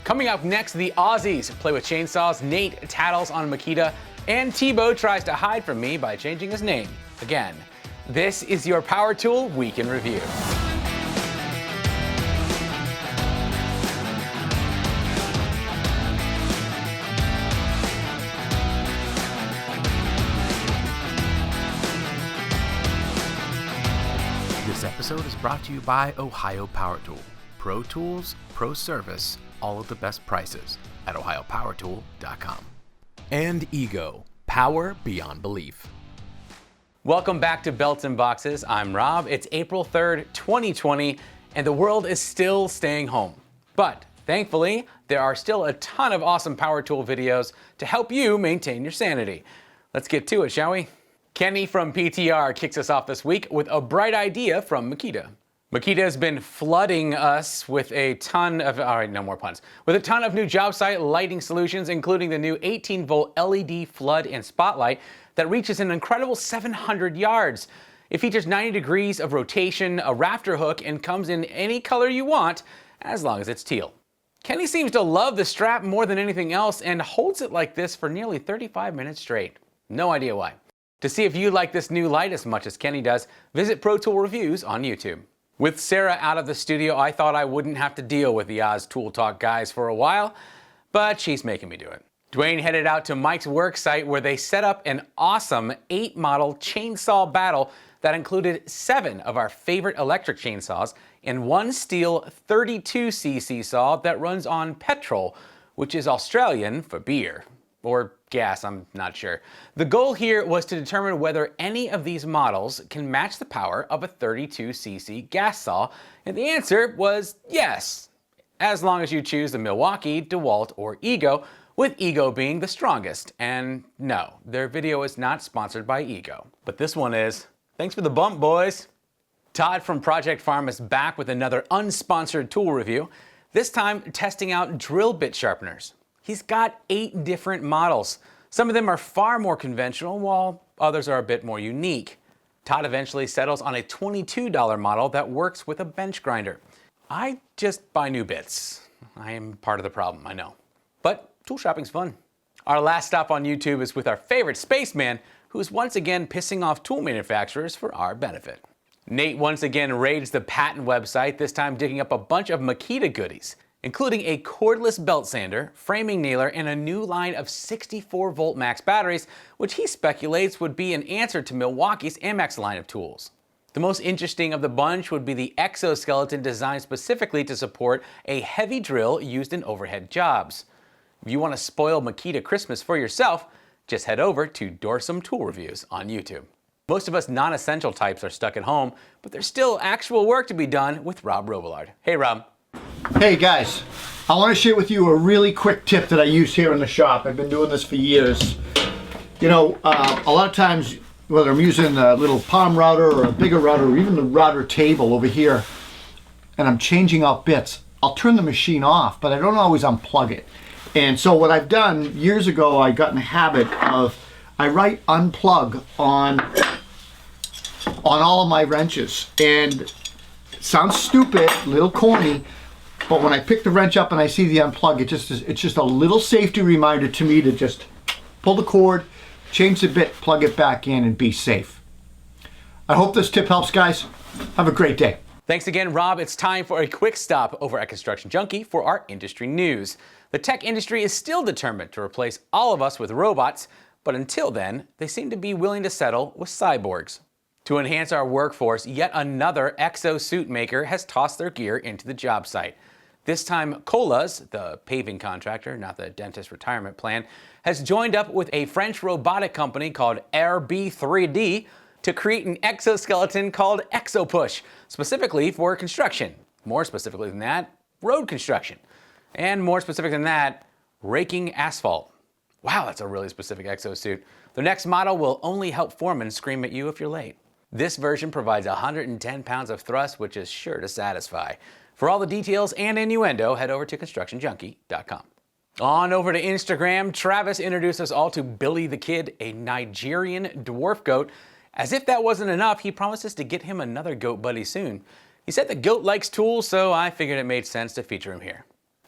Coming up next, the Aussies play with chainsaws, Nate tattles on Makita, and Tebow tries to hide from me by changing his name again. This is your Power Tool Week in Review. This episode is brought to you by Ohio Power Tool. Pro tools, pro service, all at the best prices at ohiopowertool.com. And Ego, power beyond belief. Welcome back to Belts and Boxes. I'm Rob. It's April 3rd, 2020, and the world is still staying home. But thankfully, there are still a ton of awesome power tool videos to help you maintain your sanity. Let's get to it, shall we? Kenny from PTR kicks us off this week with a bright idea from Makita. Makita has been flooding us with a ton of, all right, no more puns, with a ton of new job site lighting solutions, including the new 18-volt LED flood and spotlight that reaches an incredible 700 yards. It features 90 degrees of rotation, a rafter hook, and comes in any color you want, as long as it's teal. Kenny seems to love the strap more than anything else and holds it like this for nearly 35 minutes straight. No idea why. To see if you like this new light as much as Kenny does, visit Pro Tool Reviews on YouTube. With Sarah out of the studio, I thought I wouldn't have to deal with the Oz Tool Talk guys for a while, but she's making me do it. Dwayne headed out to Mike's work site where they set up an awesome 8-model chainsaw battle that included 7 of our favorite electric chainsaws and 1 steel 32cc saw that runs on petrol, which is Australian for beer. Or gas, I'm not sure. The goal here was to determine whether any of these models can match the power of a 32cc gas saw, and the answer was yes, as long as you choose the Milwaukee, DeWalt, or Ego, with Ego being the strongest. And no, their video is not sponsored by Ego, but this one is. Thanks for the bump, boys. Todd from Project Farm is back with another unsponsored tool review, this time testing out drill bit sharpeners. He's got 8 different models. Some of them are far more conventional, while others are a bit more unique. Todd eventually settles on a $22 model that works with a bench grinder. I just buy new bits. I am part of the problem, I know. But tool shopping's fun. Our last stop on YouTube is with our favorite spaceman, who's once again pissing off tool manufacturers for our benefit. Nate once again raids the patent website, this time digging up a bunch of Makita goodies, including a cordless belt sander, framing nailer, and a new line of 64-volt max batteries, which he speculates would be an answer to Milwaukee's MX line of tools. The most interesting of the bunch would be the exoskeleton designed specifically to support a heavy drill used in overhead jobs. If you want to spoil Makita Christmas for yourself, just head over to DORESOOM Tool Reviews on YouTube. Most of us non-essential types are stuck at home, but there's still actual work to be done with Rob Robillard. Hey, Rob. Hey guys, I want to share with you a really quick tip that I use here in the shop. I've been doing this for years. You know, a lot of times, whether I'm using a little palm router or a bigger router or even the router table over here, and I'm changing out bits, I'll turn the machine off, but I don't always unplug it. And so what I've done, years ago, I got in the habit of, I write unplug on all of my wrenches. And it sounds stupid, a little corny, but when I pick the wrench up and I see the unplug, it's just a little safety reminder to me to just pull the cord, change the bit, plug it back in, and be safe. I hope this tip helps, guys. Have a great day. Thanks again, Rob. It's time for a quick stop over at Construction Junkie for our industry news. The tech industry is still determined to replace all of us with robots, but until then, they seem to be willing to settle with cyborgs. To enhance our workforce, yet another exosuit maker has tossed their gear into the job site. This time, Colas, the paving contractor, not the dentist retirement plan, has joined up with a French robotic company called RB3D to create an exoskeleton called ExoPush, specifically for construction. More specifically than that, road construction. And more specific than that, raking asphalt. Wow, that's a really specific exosuit. The next model will only help foremen scream at you if you're late. This version provides 110 pounds of thrust, which is sure to satisfy. For all the details and innuendo, head over to constructionjunkie.com. On over to Instagram, Travis introduced us all to Billy the Kid, a Nigerian dwarf goat. As if that wasn't enough, he promises to get him another goat buddy soon. He said the goat likes tools, so I figured it made sense to feature him here.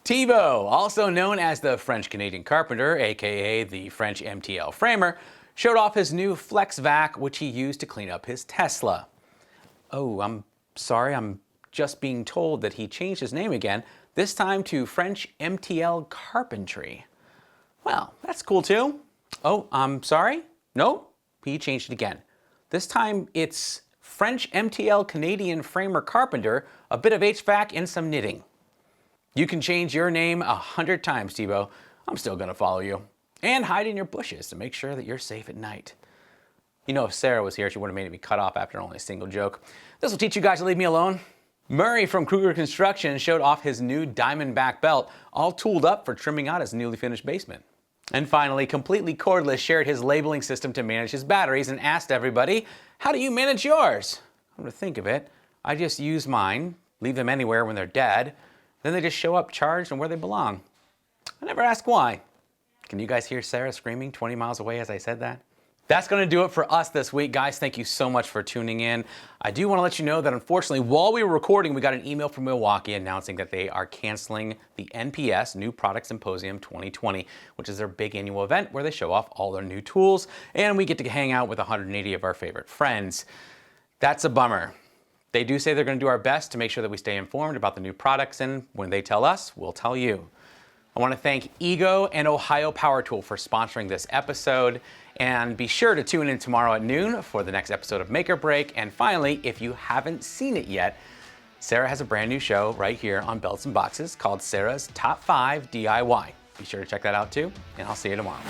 Thibaut, also known as the French-Canadian carpenter, aka the French MTL framer, showed off his new Flex Vac, which he used to clean up his Tesla. Oh, I'm sorry, I'm just being told that he changed his name again, this time to French MTL Carpentry. Well, that's cool too. Oh, I'm sorry? No, he changed it again. This time it's French MTL Canadian Framer Carpenter, a bit of HVAC and some knitting. You can change your name 100 times, Thibaut. I'm still gonna follow you. And hide in your bushes to make sure that you're safe at night. You know, if Sarah was here, she would have made me cut off after only a single joke. This will teach you guys to leave me alone. Murray from Kruger Construction showed off his new Diamondback belt, all tooled up for trimming out his newly finished basement. And finally, Completely Cordless shared his labeling system to manage his batteries and asked everybody, how do you manage yours? Come to think of it, I just use mine, leave them anywhere when they're dead, then they just show up charged and where they belong. I never ask why. Can you guys hear Sarah screaming 20 miles away as I said that? That's going to do it for us this week, guys. Thank you so much for tuning in. I do want to let you know that unfortunately, while we were recording, we got an email from Milwaukee announcing that they are canceling the NPS New Product Symposium 2020, which is their big annual event where they show off all their new tools and we get to hang out with 180 of our favorite friends. That's a bummer. They do say they're going to do our best to make sure that we stay informed about the new products, and when they tell us, we'll tell you. I want to thank Ego and Ohio Power Tool for sponsoring this episode. And be sure to tune in tomorrow at noon for the next episode of Make or Break. And finally, if you haven't seen it yet, Sarah has a brand new show right here on Belts and Boxes called Sarah's Top 5 DIY. Be sure to check that out too, and I'll see you tomorrow.